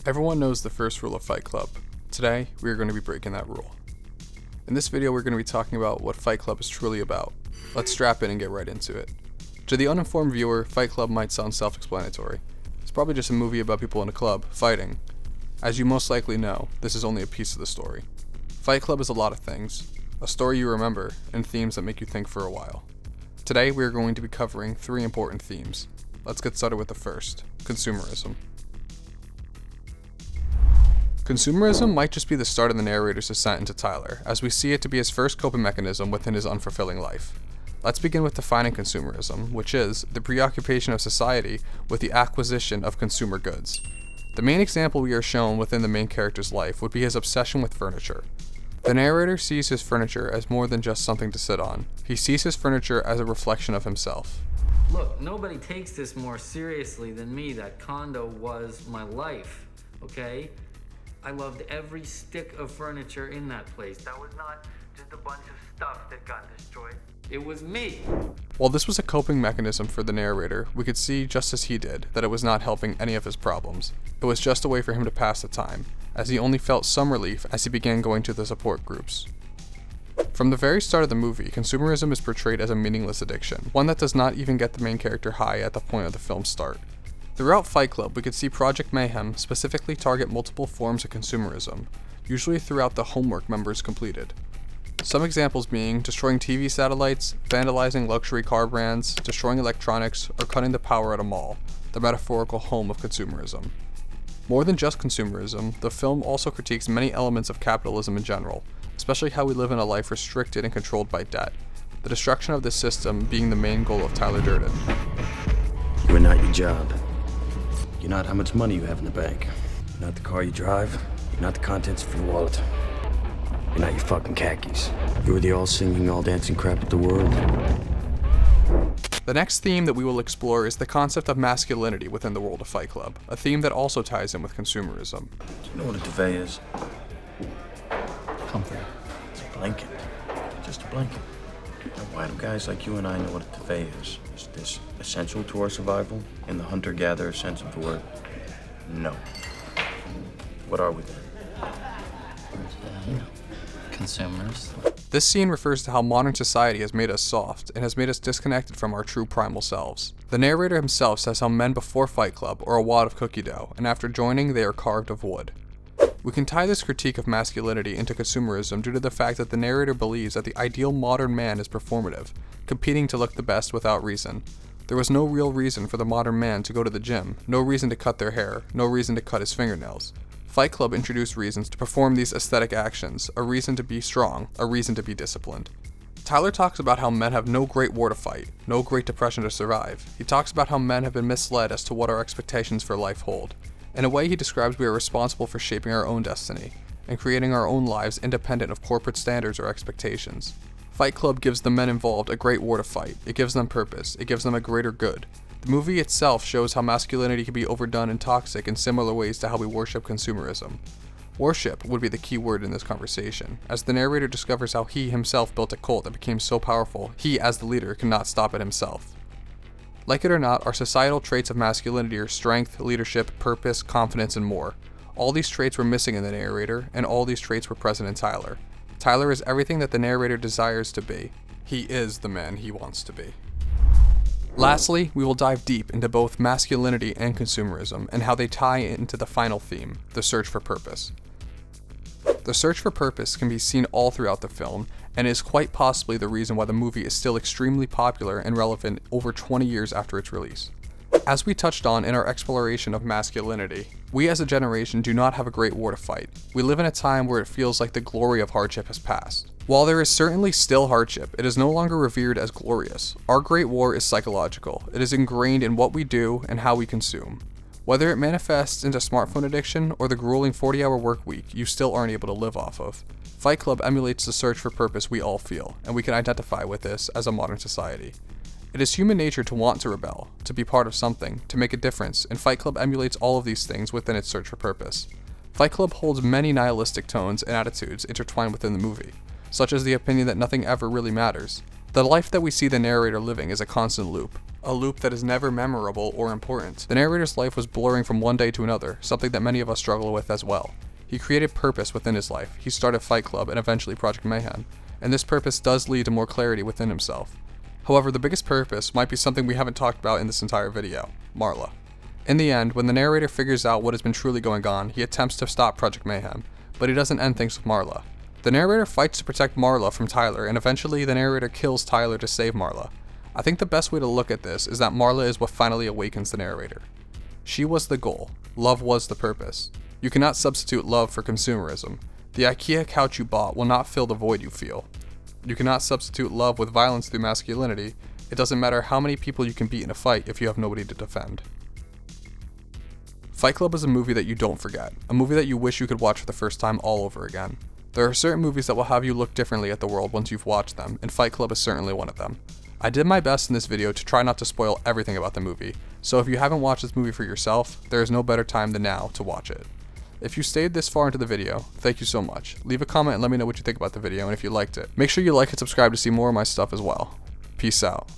Everyone knows the first rule of Fight Club. Today, we are going to be breaking that rule. In this video, we're going to be talking about what Fight Club is truly about. Let's strap in and get right into it. To the uninformed viewer, Fight Club might sound self-explanatory. It's probably just a movie about people in a club, fighting. As you most likely know, this is only a piece of the story. Fight Club is a lot of things, a story you remember, and themes that make you think for a while. Today, we are going to be covering 3 important themes. Let's get started with the first, consumerism. Consumerism might just be the start of the narrator's descent into Tyler, as we see it to be his first coping mechanism within his unfulfilling life. Let's begin with defining consumerism, which is the preoccupation of society with the acquisition of consumer goods. The main example we are shown within the main character's life would be his obsession with furniture. The narrator sees his furniture as more than just something to sit on. He sees his furniture as a reflection of himself. Look, nobody takes this more seriously than me. That condo was my life, okay? I loved every stick of furniture in that place. That was not just a bunch of stuff that got destroyed. It was me. While this was a coping mechanism for the narrator, we could see, just as he did, that it was not helping any of his problems. It was just a way for him to pass the time, as he only felt some relief as he began going to the support groups. From the very start of the movie, consumerism is portrayed as a meaningless addiction, one that does not even get the main character high at the point of the film's start. Throughout Fight Club, we could see Project Mayhem specifically target multiple forms of consumerism, usually throughout the homework members completed. Some examples being destroying TV satellites, vandalizing luxury car brands, destroying electronics, or cutting the power at a mall, the metaphorical home of consumerism. More than just consumerism, the film also critiques many elements of capitalism in general, especially how we live in a life restricted and controlled by debt, the destruction of this system being the main goal of Tyler Durden. You are not your job. You're not how much money you have in the bank. You're not the car you drive. You're not the contents of your wallet. You're not your fucking khakis. You're the all-singing, all-dancing crap of the world. The next theme that we will explore is the concept of masculinity within the world of Fight Club, a theme that also ties in with consumerism. Do you know what a duvet is? Comfort. It's a blanket. Just a blanket. Now, why do guys like you and I know what a duvet is? Is this essential to our survival in the hunter-gatherer sense of the word? No. What are we then? Consumers. This scene refers to how modern society has made us soft and has made us disconnected from our true primal selves. The narrator himself says how men before Fight Club are a wad of cookie dough, and after joining they are carved of wood. We can tie this critique of masculinity into consumerism due to the fact that the narrator believes that the ideal modern man is performative, competing to look the best without reason. There was no real reason for the modern man to go to the gym, no reason to cut their hair, no reason to cut his fingernails. Fight Club introduced reasons to perform these aesthetic actions, a reason to be strong, a reason to be disciplined. Tyler talks about how men have no great war to fight, no great depression to survive. He talks about how men have been misled as to what our expectations for life hold. In a way, he describes we are responsible for shaping our own destiny, and creating our own lives independent of corporate standards or expectations. Fight Club gives the men involved a great war to fight, it gives them purpose, it gives them a greater good. The movie itself shows how masculinity can be overdone and toxic in similar ways to how we worship consumerism. Worship would be the key word in this conversation, as the narrator discovers how he himself built a cult that became so powerful, he as the leader could not stop it himself. Like it or not, our societal traits of masculinity are strength, leadership, purpose, confidence, and more. All these traits were missing in the narrator, and all these traits were present in Tyler. Tyler is everything that the narrator desires to be. He is the man he wants to be. Lastly, we will dive deep into both masculinity and consumerism, and how they tie into the final theme, the search for purpose. The search for purpose can be seen all throughout the film, and is quite possibly the reason why the movie is still extremely popular and relevant over 20 years after its release. As we touched on in our exploration of masculinity, we as a generation do not have a great war to fight. We live in a time where it feels like the glory of hardship has passed. While there is certainly still hardship, it is no longer revered as glorious. Our great war is psychological. It is ingrained in what we do and how we consume. Whether it manifests into smartphone addiction or the grueling 40-hour work week you still aren't able to live off of, Fight Club emulates the search for purpose we all feel, and we can identify with this as a modern society. It is human nature to want to rebel, to be part of something, to make a difference, and Fight Club emulates all of these things within its search for purpose. Fight Club holds many nihilistic tones and attitudes intertwined within the movie, such as the opinion that nothing ever really matters. The life that we see the narrator living is a constant loop, a loop that is never memorable or important. The narrator's life was blurring from one day to another, something that many of us struggle with as well. He created purpose within his life. He started Fight Club and eventually Project Mayhem, and this purpose does lead to more clarity within himself. However, the biggest purpose might be something we haven't talked about in this entire video: Marla. In the end, when the narrator figures out what has been truly going on, he attempts to stop Project Mayhem, but he doesn't end things with Marla. The narrator fights to protect Marla from Tyler, and eventually the narrator kills Tyler to save Marla. I think the best way to look at this is that Marla is what finally awakens the narrator. She was the goal. Love was the purpose. You cannot substitute love for consumerism. The IKEA couch you bought will not fill the void you feel. You cannot substitute love with violence through masculinity. It doesn't matter how many people you can beat in a fight if you have nobody to defend. Fight Club is a movie that you don't forget, a movie that you wish you could watch for the first time all over again. There are certain movies that will have you look differently at the world once you've watched them, and Fight Club is certainly one of them. I did my best in this video to try not to spoil everything about the movie, so if you haven't watched this movie for yourself, there is no better time than now to watch it. If you stayed this far into the video, thank you so much. Leave a comment and let me know what you think about the video and if you liked it. Make sure you like and subscribe to see more of my stuff as well. Peace out.